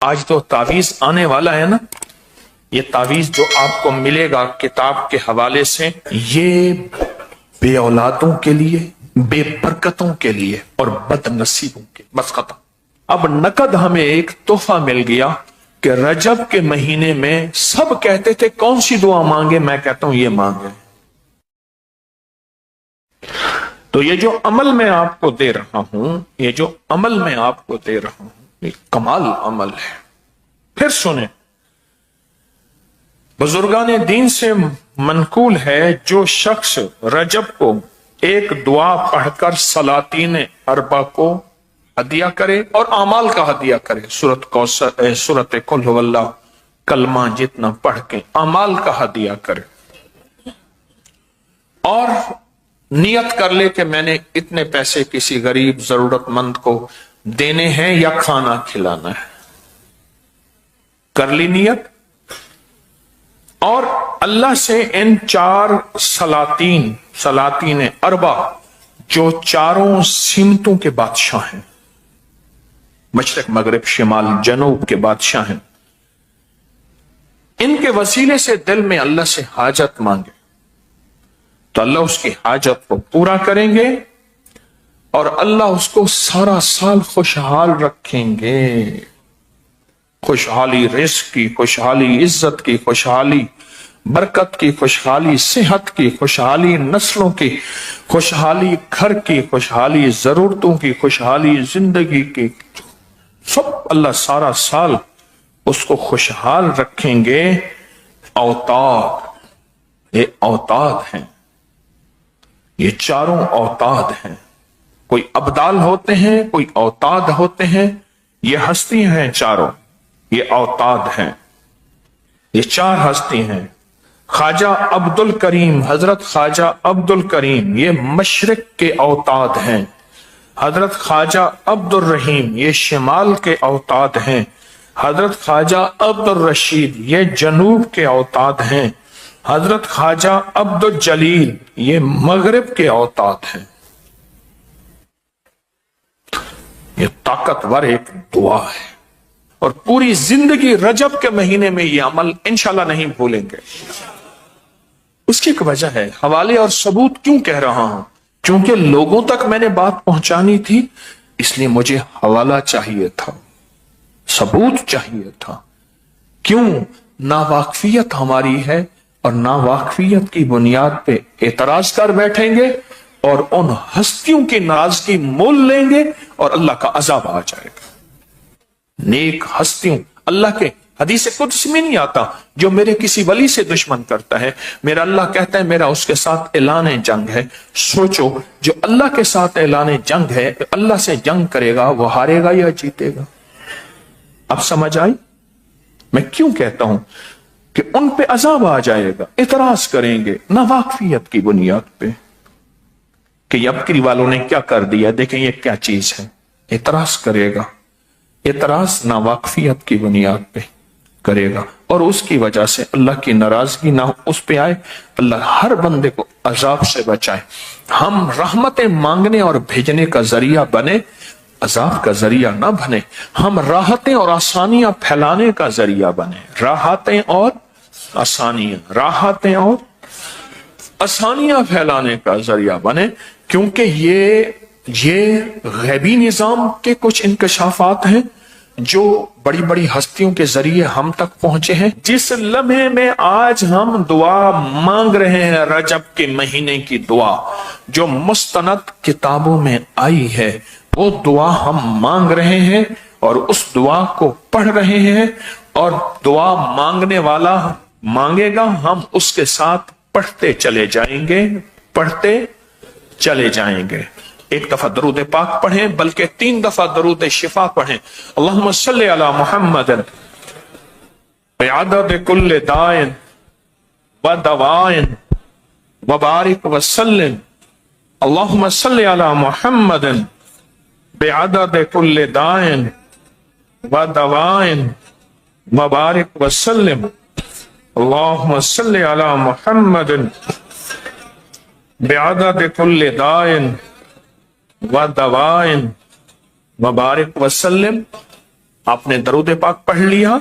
آج تو تعویذ آنے والا ہے نا، یہ تعویذ جو آپ کو ملے گا کتاب کے حوالے سے، یہ بے اولادوں کے لیے، بے برکتوں کے لیے اور بد نصیبوں کے، بس ختم۔ اب نقد ہمیں ایک تحفہ مل گیا کہ رجب کے مہینے میں سب کہتے تھے کون سی دعا مانگے، میں کہتا ہوں یہ مانگے۔ تو یہ جو عمل میں آپ کو دے رہا ہوں، یہ جو عمل میں آپ کو دے رہا ہوں، یہ کمال عمل ہے۔ پھر سنیں، بزرگان دین سے منقول ہے جو شخص رجب کو ایک دعا پڑھ کر سلاطین اربع کو ہدیہ کرے اور اعمال کا ہدیہ کرے، سورت قل ھو اللہ کلمہ جتنا پڑھ کے اعمال کا ہدیہ کرے، اور نیت کر لے کہ میں نے اتنے پیسے کسی غریب ضرورت مند کو دینے ہیں یا کھانا کھلانا ہے، کر لی نیت، اور اللہ سے ان چار سلاطین اربع جو چاروں سمتوں کے بادشاہ ہیں، مشرق مغرب شمال جنوب کے بادشاہ ہیں، ان کے وسیلے سے دل میں اللہ سے حاجت مانگے تو اللہ اس کی حاجت کو پورا کریں گے، اور اللہ اس کو سارا سال خوشحال رکھیں گے۔ خوشحالی رزق کی، خوشحالی عزت کی، خوشحالی برکت کی، خوشحالی صحت کی، خوشحالی نسلوں کی، خوشحالی گھر کی، خوشحالی ضرورتوں کی، خوشحالی زندگی کی، سب اللہ سارا سال اس کو خوشحال رکھیں گے۔ اوتاد، یہ اوتاد ہیں، یہ چاروں اوتاد ہیں، کوئی ابدال ہوتے ہیں، کوئی اوتاد ہوتے ہیں، یہ ہستی ہیں چاروں، یہ اوتاد ہیں، یہ چار ہستی ہیں۔ خواجہ عبد الکریم، حضرت خواجہ عبد الکریم یہ مشرق کے اوتاد ہیں، حضرت خواجہ عبد الرحیم یہ شمال کے اوتاد ہیں، حضرت خواجہ عبد الرشید یہ جنوب کے اوتاد ہیں، حضرت خواجہ عبد الجلیل یہ مغرب کے اوتاد ہیں۔ یہ طاقتور ایک دعا ہے، اور پوری زندگی رجب کے مہینے میں یہ عمل انشاءاللہ نہیں بھولیں گے۔ اس کی ایک وجہ ہے، حوالے اور ثبوت کیوں کہہ رہا ہوں؟ چونکہ لوگوں تک میں نے بات پہنچانی تھی، اس لیے مجھے حوالہ چاہیے تھا، ثبوت چاہیے تھا۔ کیوں؟ ناواقفیت ہماری ہے، اور ناواقفیت کی بنیاد پہ اعتراض کر بیٹھیں گے اور ان ہستیوں کی ناراضگی مول لیں گے اور اللہ کا عذاب آ جائے گا۔ نیک ہستیوں، اللہ کے حدیث قدس میں نہیں آتا جو میرے کسی ولی سے دشمن کرتا ہے، میرا اللہ کہتا ہے میرا اس کے ساتھ اعلان جنگ ہے۔ سوچو، جو اللہ کے ساتھ اعلان جنگ ہے، اللہ سے جنگ کرے گا، وہ ہارے گا یا جیتے گا؟ اب سمجھ آئی میں کیوں کہتا ہوں کہ ان پہ عذاب آ جائے گا، اعتراض کریں گے ناواقفیت کی بنیاد پہ کہ یبکری والوں نے کیا کر دیا، دیکھیں یہ کیا چیز ہے، اعتراض کرے گا۔ اعتراض ناواقفیت کی بنیاد پہ کرے گا، اور اس کی وجہ سے اللہ کی ناراضگی نہ اس پہ آئے، اللہ ہر بندے کو عذاب سے بچائے۔ ہم رحمتیں مانگنے اور بھیجنے کا ذریعہ بنے، عذاب کا ذریعہ نہ بنے۔ ہم راحتیں اور آسانیاں پھیلانے کا ذریعہ بنے، راحتیں اور آسانیاں، راحتیں اور آسانیاں پھیلانے کا ذریعہ بنے، کیونکہ یہ غیبی نظام کے کچھ انکشافات ہیں جو بڑی بڑی ہستیوں کے ذریعے ہم تک پہنچے ہیں۔ جس لمحے میں آج ہم دعا مانگ رہے ہیں، رجب کے مہینے کی دعا جو مستند کتابوں میں آئی ہے، وہ دعا ہم مانگ رہے ہیں اور اس دعا کو پڑھ رہے ہیں، اور دعا مانگنے والا مانگے گا، ہم اس کے ساتھ پڑھتے چلے جائیں گے، پڑھتے چلے جائیں گے۔ ایک دفعہ درود پاک پڑھیں، بلکہ 3 دفعہ درود شفا پڑھیں۔ اللہم صلی علی محمد بعدد کل دائن و دوائن وبارک وسلم۔ اللہم صلی علی محمد بعدد کل دائن و دوائن وبارک وسلم۔ اللہم صلی علی محمد بعدد کل دائن و دوائن وبارک وسلم۔ آپ نے درود پاک پڑھ لیا.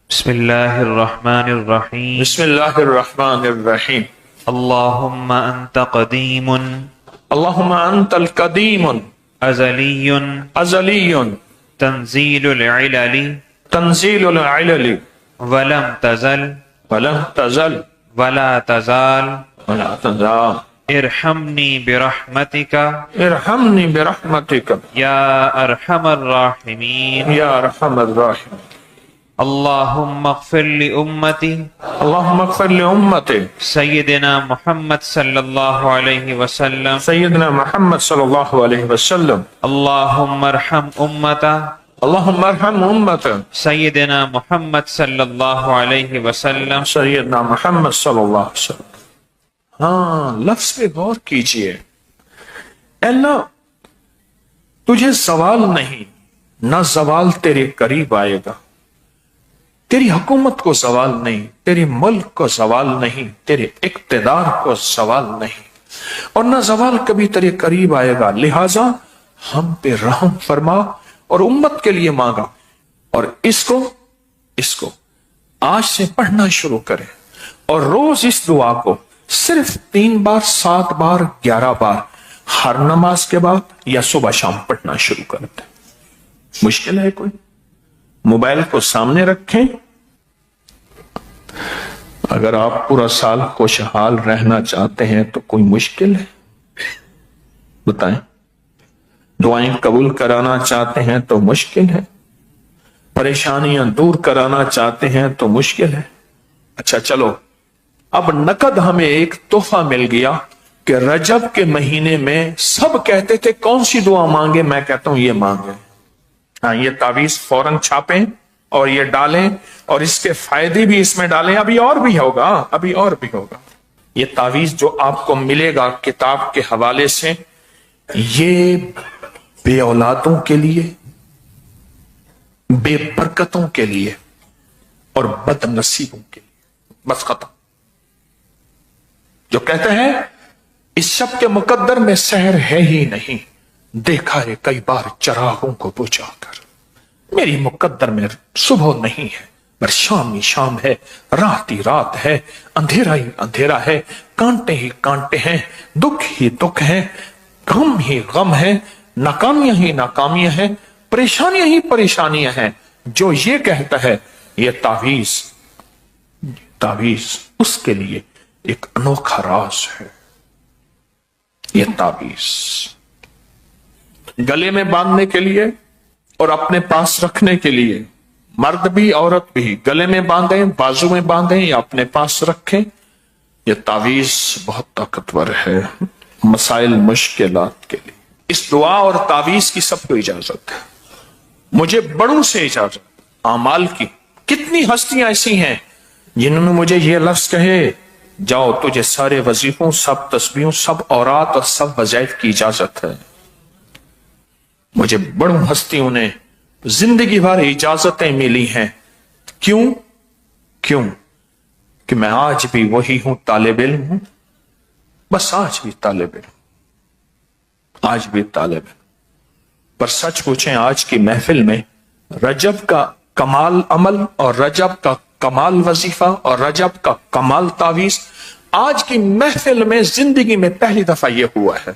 بسم اللہ الرحمن الرحیم. بسم اللہ الرحمن الرحیم. اللہم انت قدیم اللہم انت القدیم ازلی ازلی تنزیل العلل تنزیل العلل ولم تزل ولم تزل ولا تزال ولا تزال ارحمنی برحمتک ارحمنی برحمتک یا ارحم الراحمین. یا ارحم الراحمین. اللہم اغفر لامتی اللہم اغفر لامتی سیدنا محمد صلی اللہ علیہ وسلم. سیدنا محمد صلی اللہ علیہ وسلم. اللہم ارحم امتا اللہم ارحم امت سیدنا محمد صلی اللہ علیہ وسلم. سیدنا محمد صلی اللہ علیہ وسلم. ہاں، لفظ پہ غور کیجئے. اللہ تجھے زوال نہیں، نہ زوال تیرے قریب آئے گا. تیری حکومت کو زوال نہیں، تیرے ملک کو زوال نہیں، تیرے اقتدار کو زوال نہیں، اور نہ زوال کبھی تیرے قریب آئے گا. لہذا ہم پہ رحم فرما اور امت کے لیے مانگا. اور اس کو آج سے پڑھنا شروع کریں اور روز اس دعا کو صرف 3 بار 7 بار 11 بار ہر نماز کے بعد یا صبح شام پڑھنا شروع کر دیں. مشکل ہے کوئی؟ موبائل کو سامنے رکھیں. اگر آپ پورا سال خوشحال رہنا چاہتے ہیں تو کوئی مشکل ہے؟ بتائیں. دعائیں قبول کرانا چاہتے ہیں تو مشکل ہے؟ پریشانیاں دور کرانا چاہتے ہیں تو مشکل ہے؟ اچھا چلو، اب نقد ہمیں ایک تحفہ مل گیا کہ رجب کے مہینے میں سب کہتے تھے کون سی دعا مانگے، میں کہتا ہوں یہ مانگے. ہاں، یہ تعویذ فوراً چھاپیں اور یہ ڈالیں اور اس کے فائدے بھی اس میں ڈالیں. ابھی اور بھی ہوگا. یہ تعویذ جو آپ کو ملے گا کتاب کے حوالے سے، یہ بے اولادوں کے لیے، بے برکتوں کے لیے اور بد نصیبوں کے لیے. بس ختم. جو کہتے ہیں اس شب کے مقدر میں سحر ہے ہی نہیں، دیکھا ہے کئی بار چراغوں کو بجھا کر. میری مقدر میں صبح نہیں ہے، پر شام ہی شام ہے، رات ہی رات ہے، اندھیرا ہی اندھیرا ہے، کانٹے ہی کانٹے ہیں، دکھ ہی دکھ ہیں، غم ہی غم ہے، ناکامیاں ہی ناکامیاں ہیں، پریشانیاں ہی پریشانیاں ہیں. جو یہ کہتا ہے یہ تعویذ اس کے لیے ایک انوکھا راز ہے. یہ تعویذ گلے میں باندھنے کے لیے اور اپنے پاس رکھنے کے لیے، مرد بھی عورت بھی گلے میں باندھیں، بازو میں باندھیں یا اپنے پاس رکھیں. یہ تعویذ بہت طاقتور ہے مسائل مشکلات کے لیے. اس دعا اور تعویذ کی سب کو اجازت ہے. مجھے بڑوں سے اجازت. اعمال کی کتنی ہستیاں ایسی ہیں جنہوں نے مجھے یہ لفظ کہے، جاؤ تجھے سارے وظیفوں، سب تسبیحوں، سب اورات اور سب وظائف کی اجازت ہے. مجھے بڑوں ہستیوں نے زندگی بھر اجازتیں ملی ہیں. کیوں کہ میں آج بھی وہی ہوں، طالب علم ہوں. بس آج بھی طالب علم. پر سچ پوچھیں، آج کی محفل میں رجب کا کمال عمل اور رجب کا کمال وظیفہ اور رجب کا کمال تعویذ آج کی محفل میں زندگی میں پہلی دفعہ یہ ہوا ہے.